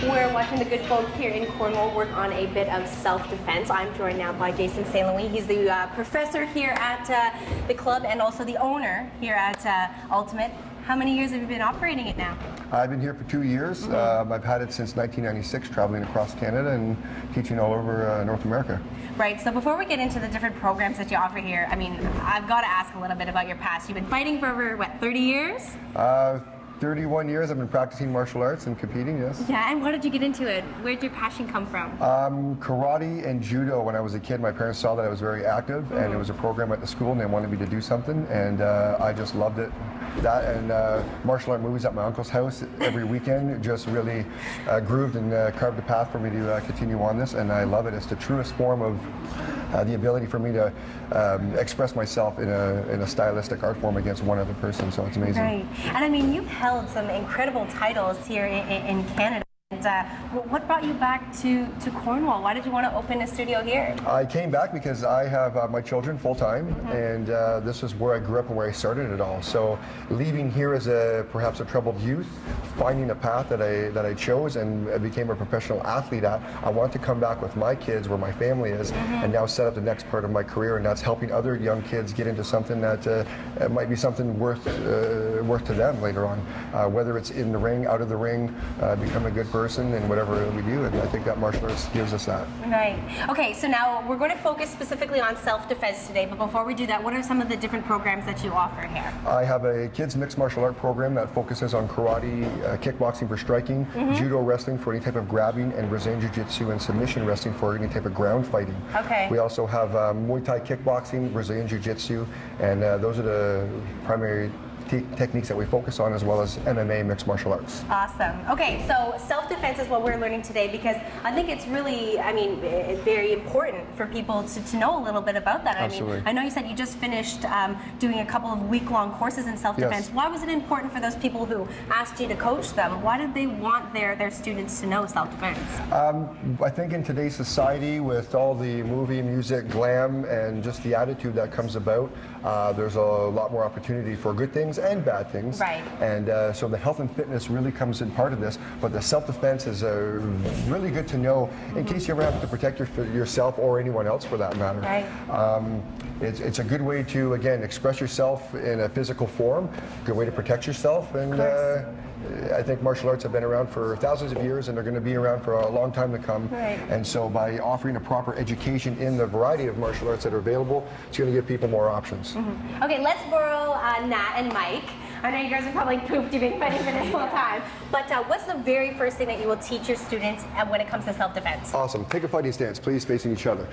We're watching the good folks here in Cornwall work on a bit of self-defense. I'm joined now by Jason St. Louis. He's the professor here at the club and also the owner here at Ultimate. How many years have you been operating it now? I've been here for 2 years. I've had it since 1996, traveling across Canada and teaching all over North America. Right, so before we get into the different programs that you offer here, I mean, I've got to ask a little bit about your past. You've been fighting for over, what, 30 years? 31 years I've been practicing martial arts and competing, yes. Yeah, and why did you get into it? Where did your passion come from? Karate and judo. When I was a kid, my parents saw that I was very active, and it was a program at the school, and they wanted me to do something, and I just loved it. That and martial art movies at my uncle's house every weekend just really grooved and carved a path for me to continue on this, and I love it. It's the truest form of the ability for me to express myself in a stylistic art form against one other person, so it's amazing. Right, and I mean, you've held some incredible titles here in Canada. What brought you back to Cornwall? Why did you want to open a studio here? I came back because I have my children full-time, and this is where I grew up and where I started it all. So leaving here as perhaps a troubled youth, finding a path that I chose and became a professional athlete at, I want to come back with my kids where my family is and now set up the next part of my career, and that's helping other young kids get into something that might be something worth to them later on. Whether it's in the ring, out of the ring, become a good person in whatever we do, and I think that martial arts gives us that. Right. Okay, so now we're going to focus specifically on self-defense today, but before we do that, what are some of the different programs that you offer here? I have a kids mixed martial art program that focuses on karate, kickboxing for striking, judo wrestling for any type of grabbing, and Brazilian jiu-jitsu and submission wrestling for any type of ground fighting. Okay. We also have Muay Thai kickboxing, Brazilian jiu-jitsu, and those are the primary techniques that we focus on, as well as MMA mixed martial arts. Awesome. Okay, so self-defense is what we're learning today, because I think it's really, I mean, very important for people to know a little bit about that. Absolutely. I mean, I know you said you just finished doing a couple of week-long courses in self-defense. Yes. Why was it important for those people who asked you to coach them? Why did they want their students to know self-defense? I think in today's society, with all the movie, music, glam, and just the attitude that comes about, there's a lot more opportunity for good things and bad things. Right. And so the health and fitness really comes in part of this, but the self-defense is really good to know in case you ever have to protect yourself or anyone else for that matter. Right. It's a good way to, again, express yourself in a physical form, good way to protect yourself, and I think martial arts have been around for thousands of years, and they're going to be around for a long time to come. Right. And so by offering a proper education in the variety of martial arts that are available, it's going to give people more options. Okay, let's borrow Nat and Mike. I know you guys are probably pooped, you've been fighting for this whole time, but what's the very first thing that you will teach your students when it comes to self-defense? Awesome. Take a fighting stance, please, facing each other.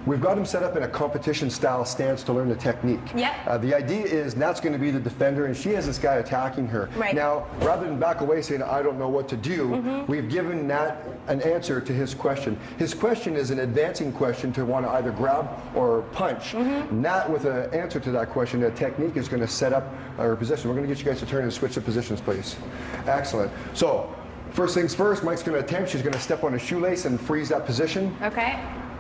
We've got them set up in a competition-style stance to learn the technique. Yep. The idea is Nat's going to be the defender, and she has this guy attacking her. Right. Now, rather than back away saying, I don't know what to do, we've given Nat an answer to his question. His question is an advancing question to want to either grab or punch. Nat, with an answer to that question, the technique is going to set up her position. We're going to get you guys to turn and switch the positions, please. Excellent. So, first things first, Mike's going to attempt. She's going to step on a shoelace and freeze that position. Okay.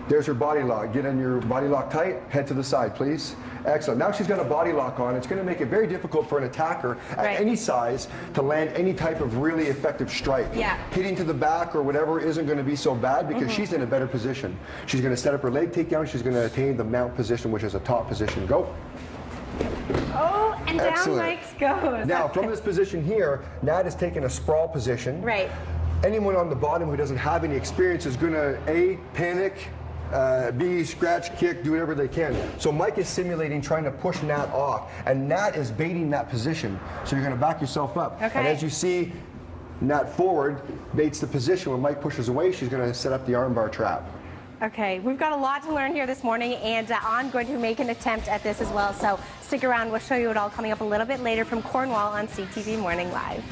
There's her body lock. Get in your body lock tight. Head to the side, please. Excellent. Now she's got a body lock on. It's going to make it very difficult for an attacker at any size to land any type of really effective strike. Yeah. Hitting to the back or whatever isn't going to be so bad because she's in a better position. She's going to set up her leg takedown. She's going to attain the mount position, which is a top position. Go. Oh, and Excellent. down Mike's goes. Now, from this position here, Nat is taking a sprawl position. Right. Anyone on the bottom who doesn't have any experience is going to, A, panic, B, scratch, kick, do whatever they can. So Mike is simulating trying to push Nat off, and Nat is baiting that position. So you're going to back yourself up. Okay. And as you see, Nat forward baits the position. When Mike pushes away, she's going to set up the armbar trap. Okay, we've got a lot to learn here this morning, and I'm going to make an attempt at this as well. So stick around, we'll show you it all coming up a little bit later from Cornwall on CTV Morning Live.